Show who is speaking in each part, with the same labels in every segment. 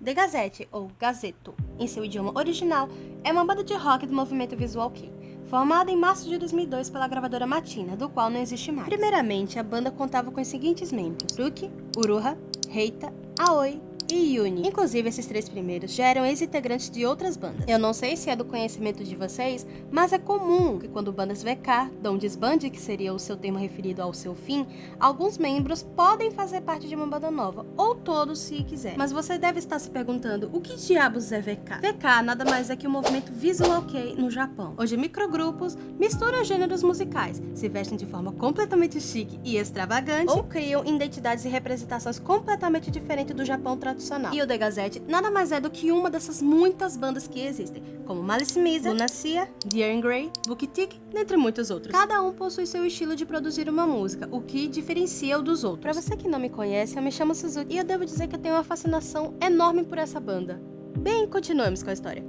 Speaker 1: The Gazette, ou Gazeto, em seu idioma original, é uma banda de rock do movimento Visual Kei, formada em março de 2002 pela gravadora Matina, do qual não existe mais. Primeiramente, a banda contava com os seguintes membros: Ruki, Uruha, Reita, Aoi e Yuni. Inclusive, esses três primeiros já eram ex-integrantes de outras bandas. Eu não sei se é do conhecimento de vocês, mas é comum que quando bandas VK dão desbande, que seria o seu termo referido ao seu fim, alguns membros podem fazer parte de uma banda nova, ou todos se quiser. Mas você deve estar se perguntando, o que diabos é VK? VK nada mais é que o movimento Visual Kei no Japão, onde microgrupos misturam gêneros musicais, se vestem de forma completamente chique e extravagante, ou criam identidades e representações completamente diferentes do Japão tradicional. E o The Gazette nada mais é do que uma dessas muitas bandas que existem, como Malice Mizer, Lunacia, Dir Grey, Booktick, dentre muitos outros. Cada um possui seu estilo de produzir uma música, o que diferencia o dos outros. Pra você que não me conhece, eu me chamo Suzuki e eu devo dizer que eu tenho uma fascinação enorme por essa banda. Bem, continuamos com a história.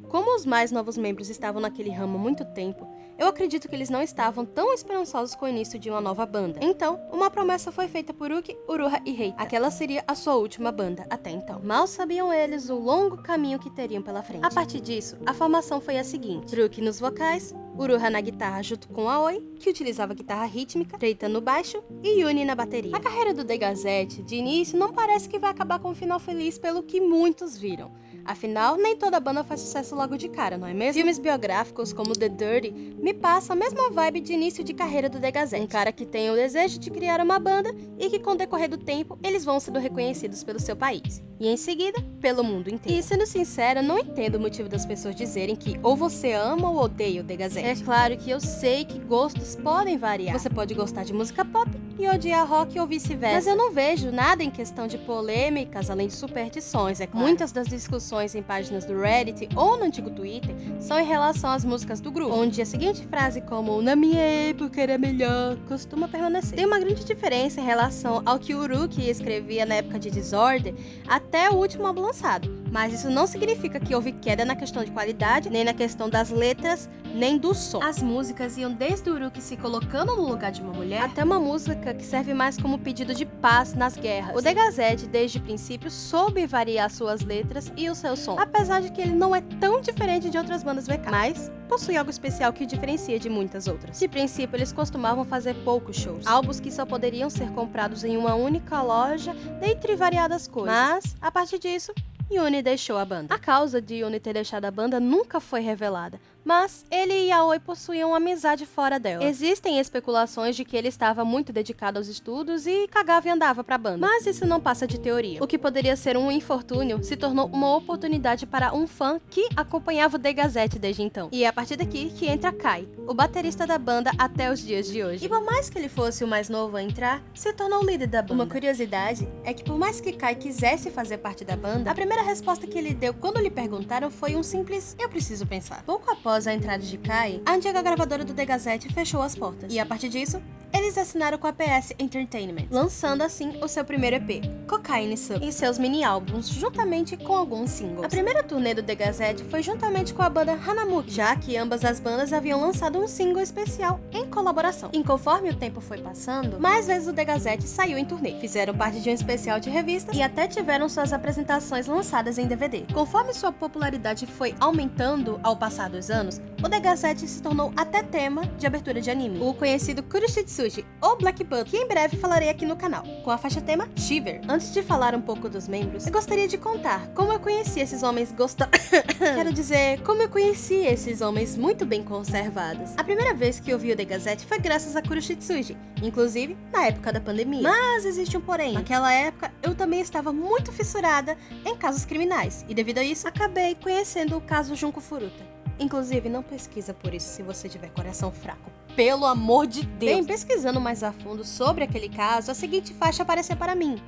Speaker 1: Como os mais novos membros estavam naquele ramo há muito tempo, eu acredito que eles não estavam tão esperançosos com o início de uma nova banda. Então, uma promessa foi feita por Ruki, Uruha e Reita. Aquela seria a sua última banda, até então. Mal sabiam eles o longo caminho que teriam pela frente. A partir disso, a formação foi a seguinte: Ruki nos vocais, Uruha na guitarra junto com Aoi, que utilizava guitarra rítmica, Reita no baixo e Yuni na bateria. A carreira do The Gazette, de início, não parece que vai acabar com um final feliz pelo que muitos viram. Afinal, nem toda banda faz sucesso logo de cara, não é mesmo? Filmes biográficos como The Dirty me passam a mesma vibe de início de carreira do The Gazette. Um cara que tem o desejo de criar uma banda e que com o decorrer do tempo eles vão sendo reconhecidos pelo seu país. E em seguida, pelo mundo inteiro. E sendo sincera, não entendo o motivo das pessoas dizerem que ou você ama ou odeia o The Gazette. É claro que eu sei que gostos podem variar. Você pode gostar de música pop e odiar rock ou vice-versa. Mas eu não vejo nada em questão de polêmicas, além de superstições, é claro. Muitas das discussões em páginas do Reddit ou no antigo Twitter são em relação às músicas do grupo, onde a seguinte frase como "na minha época era melhor" costuma permanecer. Tem uma grande diferença em relação ao que o Ruki escrevia na época de Disorder até o último álbum lançado, mas isso não significa que houve queda na questão de qualidade, nem na questão das letras, nem do som. As músicas iam desde o Ruki se colocando no lugar de uma mulher, até uma música que serve mais como pedido de paz nas guerras. O The Gazette, desde o princípio, soube variar suas letras e o seu som, apesar de que ele não é tão diferente de outras bandas VK, mas possui algo especial que o diferencia de muitas outras. De princípio, eles costumavam fazer poucos shows, álbuns que só poderiam ser comprados em uma única loja, dentre variadas coisas. Mas, a partir disso, Yuni deixou a banda. A causa de Yuni ter deixado a banda nunca foi revelada, mas ele e Aoi possuíam uma amizade fora dela. Existem especulações de que ele estava muito dedicado aos estudos e cagava e andava pra banda, mas isso não passa de teoria. O que poderia ser um infortúnio se tornou uma oportunidade para um fã que acompanhava o The Gazette desde então. E é a partir daqui que entra Kai, o baterista da banda até os dias de hoje. E por mais que ele fosse o mais novo a entrar, se tornou o líder da banda. Uma curiosidade é que por mais que Kai quisesse fazer parte da banda, a primeira resposta que ele deu quando lhe perguntaram foi um simples "eu preciso pensar". Pouco após a entrada de Kai, a antiga gravadora do The Gazette fechou as portas. E a partir disso, eles assinaram com a PS Entertainment, lançando assim o seu primeiro EP, Cocaine Sub, e seus mini-álbuns, juntamente com alguns singles. A primeira turnê do The Gazette foi juntamente com a banda Hanamuki, já que ambas as bandas haviam lançado um single especial em colaboração. E conforme o tempo foi passando, mais vezes o The Gazette saiu em turnê, fizeram parte de um especial de revistas e até tiveram suas apresentações lançadas em DVD. Conforme sua popularidade foi aumentando ao passar dos anos, o The Gazette se tornou até tema de abertura de anime, o conhecido Kuroshitsuji, ou Black Button, que em breve falarei aqui no canal, com a faixa tema Shiver. Antes de falar um pouco dos membros, eu gostaria de contar como eu conheci esses homens Quero dizer, como eu conheci esses homens muito bem conservados. A primeira vez que eu vi o The Gazette foi graças a Kuroshitsuji, inclusive na época da pandemia. Mas existe um porém. Naquela época, eu também estava muito fissurada em casos criminais, e devido a isso, acabei conhecendo o caso Junko Furuta. Inclusive, não pesquisa por isso se você tiver coração fraco. Pelo amor de Deus! Bem, pesquisando mais a fundo sobre aquele caso, a seguinte faixa apareceu para mim: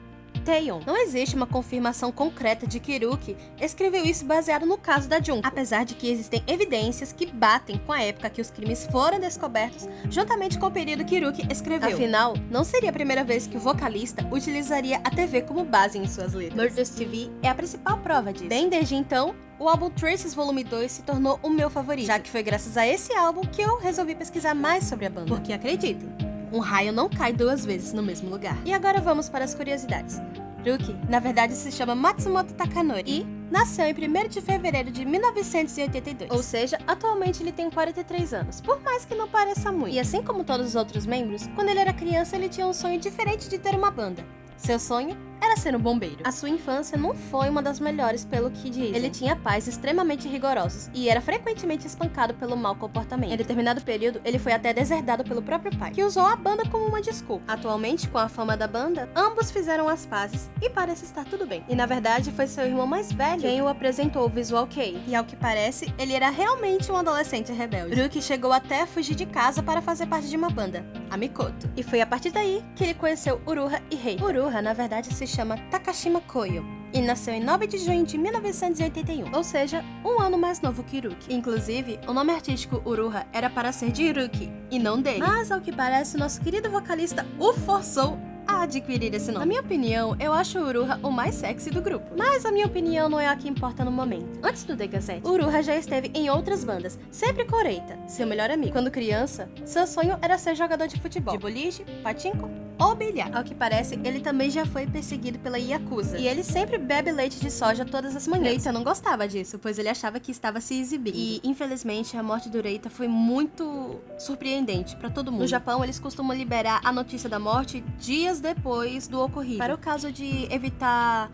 Speaker 1: Taeyeon. Não existe uma confirmação concreta de que Ruki escreveu isso baseado no caso da Junko, apesar de que existem evidências que batem com a época que os crimes foram descobertos, juntamente com o período que Ruki escreveu. Afinal, não seria a primeira vez que o vocalista utilizaria a TV como base em suas letras. Murders TV é a principal prova disso. Bem, desde então, o álbum Traces Volume 2 se tornou o meu favorito, já que foi graças a esse álbum que eu resolvi pesquisar mais sobre a banda. Porque acreditem, um raio não cai duas vezes no mesmo lugar. E agora vamos para as curiosidades. Ruki, na verdade, se chama Matsumoto Takanori e nasceu em 1º de fevereiro de 1982. Ou seja, atualmente ele tem 43 anos, por mais que não pareça muito. E assim como todos os outros membros, quando ele era criança ele tinha um sonho diferente de ter uma banda. Seu sonho era ser um bombeiro. A sua infância não foi uma das melhores, pelo que dizem. Ele tinha pais extremamente rigorosos e era frequentemente espancado pelo mau comportamento. Em determinado período, ele foi até deserdado pelo próprio pai, que usou a banda como uma desculpa. Atualmente, com a fama da banda, ambos fizeram as pazes e parece estar tudo bem. E na verdade, foi seu irmão mais velho quem o apresentou o Visual Kei. E ao que parece, ele era realmente um adolescente rebelde. Ruki chegou até a fugir de casa para fazer parte de uma banda, a Mikoto. E foi a partir daí que ele conheceu Uruha e Rei. Uruha, na verdade, se chama Takashima Koyo e nasceu em 9 de junho de 1981, ou seja, um ano mais novo que Ruki. Inclusive, o nome artístico Uruha era para ser de Ruki e não dele. Mas, ao que parece, o nosso querido vocalista o forçou a adquirir esse nome. Na minha opinião, eu acho o Uruha o mais sexy do grupo. Mas a minha opinião não é a que importa no momento. Antes do The Gazette, Uruha já esteve em outras bandas, sempre com Oreita, seu melhor amigo. Quando criança, seu sonho era ser jogador de futebol, de boliche, patinco ou bilhar. Ao que parece, ele também já foi perseguido pela Yakuza. E ele sempre bebe leite de soja todas as manhãs. Reita não gostava disso, pois ele achava que estava se exibindo. E, infelizmente, a morte do Reita foi muito surpreendente pra todo mundo. No Japão, eles costumam liberar a notícia da morte dias depois do ocorrido, para o caso de evitar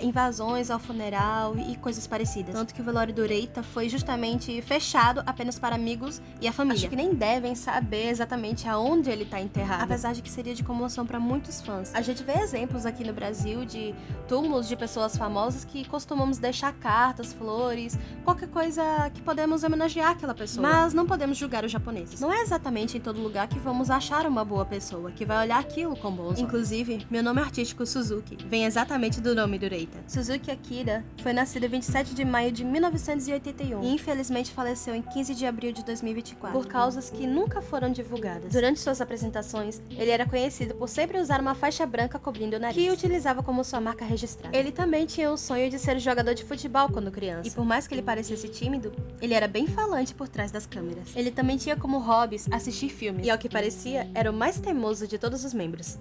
Speaker 1: invasões ao funeral e coisas parecidas. Tanto que o velório do Reita foi justamente fechado apenas para amigos e a família. Acho que nem devem saber exatamente aonde ele tá enterrado, apesar de que seria de comoção para muitos fãs. A gente vê exemplos aqui no Brasil de túmulos de pessoas famosas que costumamos deixar cartas, flores, qualquer coisa que podemos homenagear aquela pessoa. Mas não podemos julgar os japoneses. Não é exatamente em todo lugar que vamos achar uma boa pessoa, que vai olhar aquilo com bons olhos. Inclusive, meu nome artístico Suzuki vem exatamente do nome do Reita. Suzuki Akira foi nascido em 27 de maio de 1981 e infelizmente faleceu em 15 de abril de 2024 por causas que nunca foram divulgadas. Durante suas apresentações, ele era conhecido por sempre usar uma faixa branca cobrindo o nariz, que utilizava como sua marca registrada. Ele também tinha o sonho de ser jogador de futebol quando criança, e por mais que ele parecesse tímido, ele era bem falante por trás das câmeras. Ele também tinha como hobbies assistir filmes, e ao que parecia, era o mais teimoso de todos os membros.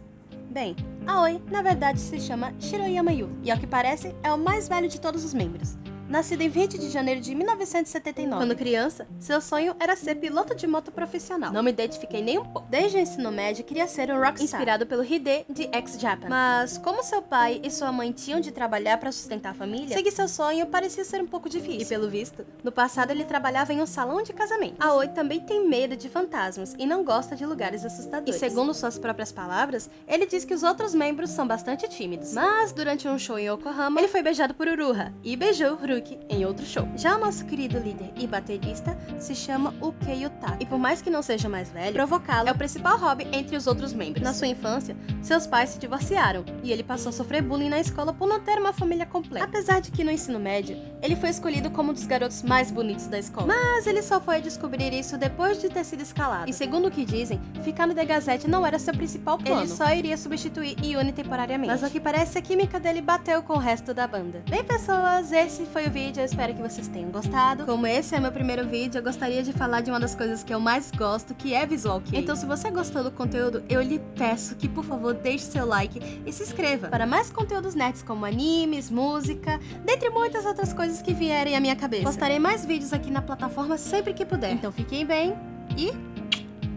Speaker 1: Bem, Aoi, na verdade, se chama Shiroyama Yu, e ao que parece, é o mais velho de todos os membros. Nascido em 20 de janeiro de 1979. Quando criança, seu sonho era ser piloto de moto profissional. Não me identifiquei nem um pouco. Desde o ensino médio, queria ser um rockstar, inspirado pelo Hide de X-Japan. Mas, como seu pai e sua mãe tinham de trabalhar para sustentar a família, seguir seu sonho parecia ser um pouco difícil. E pelo visto, no passado ele trabalhava em um salão de casamento. Aoi também tem medo de fantasmas e não gosta de lugares assustadores. E segundo suas próprias palavras, ele diz que os outros membros são bastante tímidos. Mas, durante um show em Yokohama, ele foi beijado por Uruha e beijou Ruki em outro show. Já o nosso querido líder e baterista se chama Ukei Utaka, e por mais que não seja mais velho, provocá-lo é o principal hobby entre os outros membros. Na sua infância, seus pais se divorciaram e ele passou a sofrer bullying na escola por não ter uma família completa. Apesar de que no ensino médio, ele foi escolhido como um dos garotos mais bonitos da escola. Mas ele só foi descobrir isso depois de ter sido escalado. E segundo o que dizem, ficar no The Gazette não era seu principal plano. Ele só iria substituir Yuni temporariamente. Mas ao que parece, a química dele bateu com o resto da banda. Bem, pessoas, esse foi o vídeo, eu espero que vocês tenham gostado. Como esse é meu primeiro vídeo, eu gostaria de falar de uma das coisas que eu mais gosto, que é Visual Kei. Então, se você gostou do conteúdo, eu lhe peço que, por favor, deixe seu like e se inscreva para mais conteúdos nerds como animes, música, dentre muitas outras coisas que vierem à minha cabeça. Postarei mais vídeos aqui na plataforma sempre que puder. Então, fiquem bem e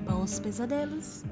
Speaker 1: bons pesadelos!